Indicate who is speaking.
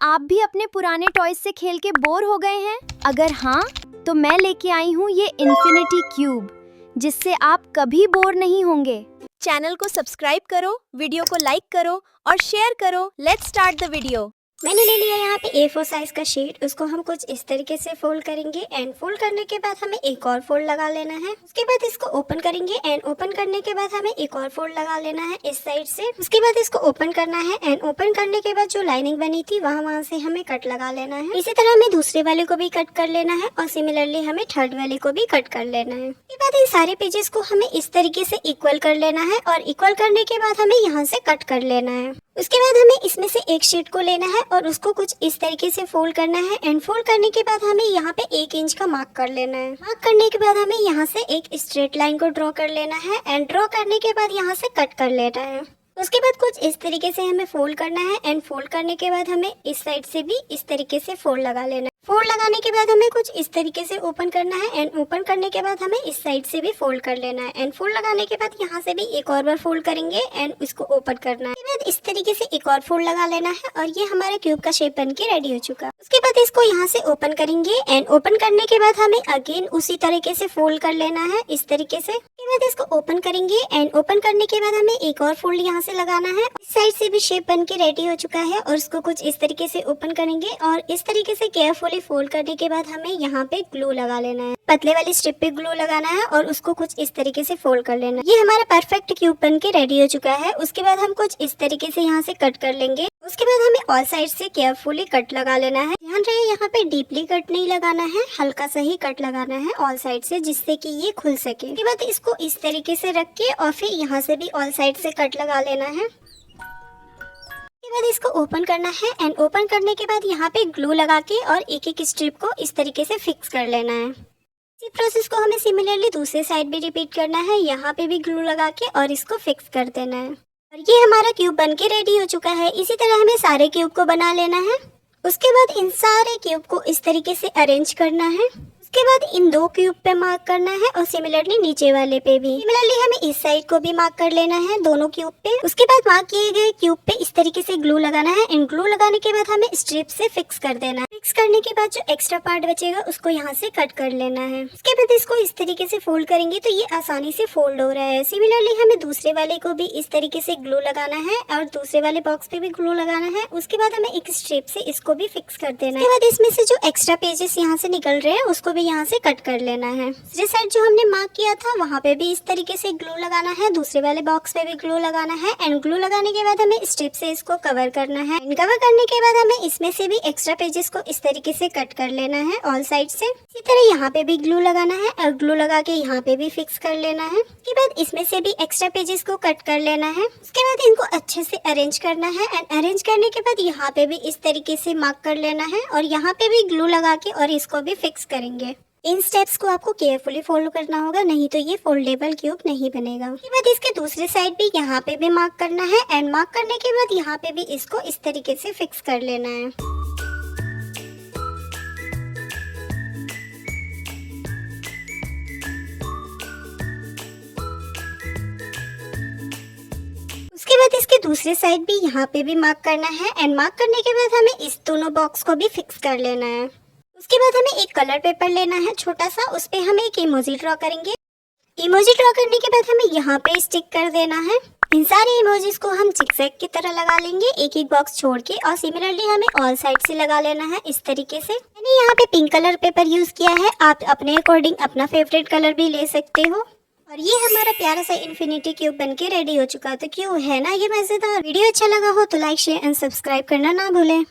Speaker 1: आप भी अपने पुराने टॉयज से खेल के बोर हो गए हैं? अगर हाँ, तो मैं लेके आई हूँ ये इन्फिनिटी क्यूब, जिससे आप कभी बोर नहीं होंगे।
Speaker 2: चैनल को सब्सक्राइब करो, वीडियो को लाइक करो और शेयर करो। Let's start the video.
Speaker 3: मैंने ले लिया यहाँ पे A4 साइज का शीट। उसको हम कुछ इस तरीके से फोल्ड करेंगे एंड फोल्ड करने के बाद हमें एक और फोल्ड लगा लेना है। उसके बाद इसको ओपन करेंगे एंड ओपन करने के बाद हमें एक और फोल्ड लगा लेना है इस साइड से। उसके बाद इसको ओपन करना है एंड ओपन करने के बाद जो लाइनिंग बनी थी वहाँ से हमें कट लगा लेना है। इसी तरह हमें दूसरे वाले को भी कट कर लेना है और सिमिलरली हमें थर्ड वाले को भी कट कर लेना है। उसके बाद इन सारे पेजेस को हमें इस तरीके से इक्वल कर लेना है और इक्वल करने के बाद हमें यहाँ से कट कर लेना है। उसके बाद हमें इसमें से एक शीट को लेना है और उसको कुछ इस तरीके से फोल्ड करना है एंड फोल्ड करने के बाद हमें यहाँ पे 1 इंच का मार्क कर लेना है। मार्क करने के बाद हमें यहाँ से एक स्ट्रेट लाइन को ड्रॉ कर लेना है एंड ड्रॉ करने के बाद यहाँ से कट कर लेना है। उसके बाद कुछ इस तरीके से हमें फोल्ड करना है एंड फोल्ड करने के बाद हमें इस साइड से भी इस तरीके से फोल्ड लगा लेना है। फोल्ड लगाने के बाद हमें कुछ इस तरीके से ओपन करना है एंड ओपन करने के बाद हमें इस साइड से भी फोल्ड कर लेना है एंड फोल्ड लगाने के बाद यहाँ से भी एक और बार फोल्ड करेंगे एंड इसको ओपन करना है। उसके बाद इस तरीके से एक और फोल्ड लगा लेना है और ये हमारे क्यूब का शेप बन के रेडी हो चुका है। उसके बाद इसको यहाँ से ओपन करेंगे एंड ओपन करने के बाद हमें अगेन उसी तरीके से फोल्ड कर लेना है इस तरीके से। उसके बाद इसको ओपन करेंगे एंड ओपन करने के बाद हमें एक और फोल्ड यहाँ से लगाना है। इस साइड से भी शेप बन के रेडी हो चुका है और इसको कुछ इस तरीके से ओपन करेंगे और इस तरीके से केयरफुली फोल्ड करने के बाद हमें यहाँ पे ग्लू लगा लेना है। पतले वाली स्ट्रिप पे ग्लू लगाना है और उसको कुछ इस तरीके से फोल्ड कर लेना है। ये हमारा परफेक्ट क्यूब बन के रेडी हो चुका है। उसके बाद हम कुछ इस तरीके से यहाँ से कट कर लेंगे। उसके बाद हमें ऑल साइड से केयरफुली कट लगा लेना है। ध्यान रहे यहाँ पे डीपली कट नहीं लगाना है, हल्का सा ही कट लगाना है ऑल साइड से, जिससे कि ये खुल सके। उसके बाद इसको इस तरीके से रख के और फिर यहाँ से भी ऑल साइड से कट लगा लेना है। उसके बाद इसको ओपन करना है एंड ओपन करने के बाद यहाँ पे ग्लू लगा के और एक एक स्ट्रिप को इस तरीके से फिक्स कर लेना है। इसी प्रोसेस को हमें सिमिलरली दूसरे साइड भी रिपीट करना है। यहाँ पे भी ग्लू लगा के और इसको फिक्स कर देना है और ये हमारा क्यूब बन के रेडी हो चुका है। इसी तरह हमें सारे क्यूब को बना लेना है। उसके बाद इन सारे क्यूब को इस तरीके से अरेंज करना है। उसके बाद इन 2 क्यूब पे मार्क करना है और सिमिलरली नीचे वाले पे भी। सिमिलरली हमें इस साइड को भी मार्क कर लेना है दोनों क्यूब पे। उसके बाद मार्क किए गए क्यूब पे इस तरीके से ग्लू लगाना है एंड ग्लू लगाने के बाद हमें स्ट्रिप से फिक्स कर देना है। फिक्स करने के बाद जो एक्स्ट्रा पार्ट बचेगा उसको यहाँ से कट कर लेना है। उसके बाद इसको इस तरीके से फोल्ड करेंगे तो ये आसानी से फोल्ड हो रहा है। सिमिलरली हमें दूसरे वाले को भी इस तरीके से ग्लू लगाना है और दूसरे वाले बॉक्स पे भी ग्लू लगाना है। उसके बाद हमें एक स्ट्रिप से इसको भी फिक्स कर देना है। उसके बाद इसमें से जो एक्स्ट्रा पेजेस यहाँ से निकल रहे हैं उसको भी यहाँ से कट कर लेना है। दूसरे साइड जो हमने मार्क किया था वहाँ पे भी इस तरीके से ग्लू लगाना है, दूसरे वाले बॉक्स पे भी ग्लू लगाना है एंड ग्लू लगाने के बाद हमें स्ट्रिप से इसको कवर करना है। कवर करने के बाद हमें इसमें से भी एक्स्ट्रा पेजेस को इस तरीके से कट कर लेना है ऑल साइड से। इसी तरह यहाँ पे भी ग्लू लगाना है और ग्लू लगा के यहाँ पे भी फिक्स कर लेना है। उसके बाद इसमें से भी एक्स्ट्रा पेजेस को कट कर लेना है। उसके बाद इनको अच्छे से अरेंज करना है एंड अरेंज करने के बाद यहाँ पे भी इस तरीके से मार्क कर लेना है और यहाँ पे भी ग्लू लगा के और इसको भी फिक्स करेंगे। इन स्टेप्स को आपको केयरफुली फॉलो करना होगा, नहीं तो ये फोल्डेबल क्यूब नहीं बनेगा। उसके बाद इसके दूसरे साइड भी यहाँ पे भी मार्क करना है एंड मार्क करने के बाद यहाँ पे भी इसको इस तरीके से फिक्स कर लेना है। उसके बाद इसके दूसरे साइड भी यहाँ पे भी मार्क करना है एंड मार्क करने के बाद हमें इस दोनों बॉक्स को भी फिक्स कर लेना है। उसके बाद हमें एक कलर पेपर लेना है छोटा सा, उस पे हम एक इमोजी ड्रॉ करेंगे। इमोजी ड्रॉ करने के बाद हमें यहाँ पे स्टिक कर देना है। इन सारे इमोजीज को हम जिगजैग की तरह लगा लेंगे एक एक बॉक्स छोड़ के और सिमिलरली हमें ऑल साइड से लगा लेना है इस तरीके से। मैंने यहाँ पे पिंक कलर पेपर यूज किया है, आप अपने अकॉर्डिंग अपना फेवरेट कलर भी ले सकते हो। और ये हमारा प्यारा सा इन्फिनिटी क्यूब बन के रेडी हो चुका है। तो क्यों है ना ये मजेदार। वीडियो अच्छा लगा हो तो लाइक शेयर एंड सब्सक्राइब करना ना भूलें।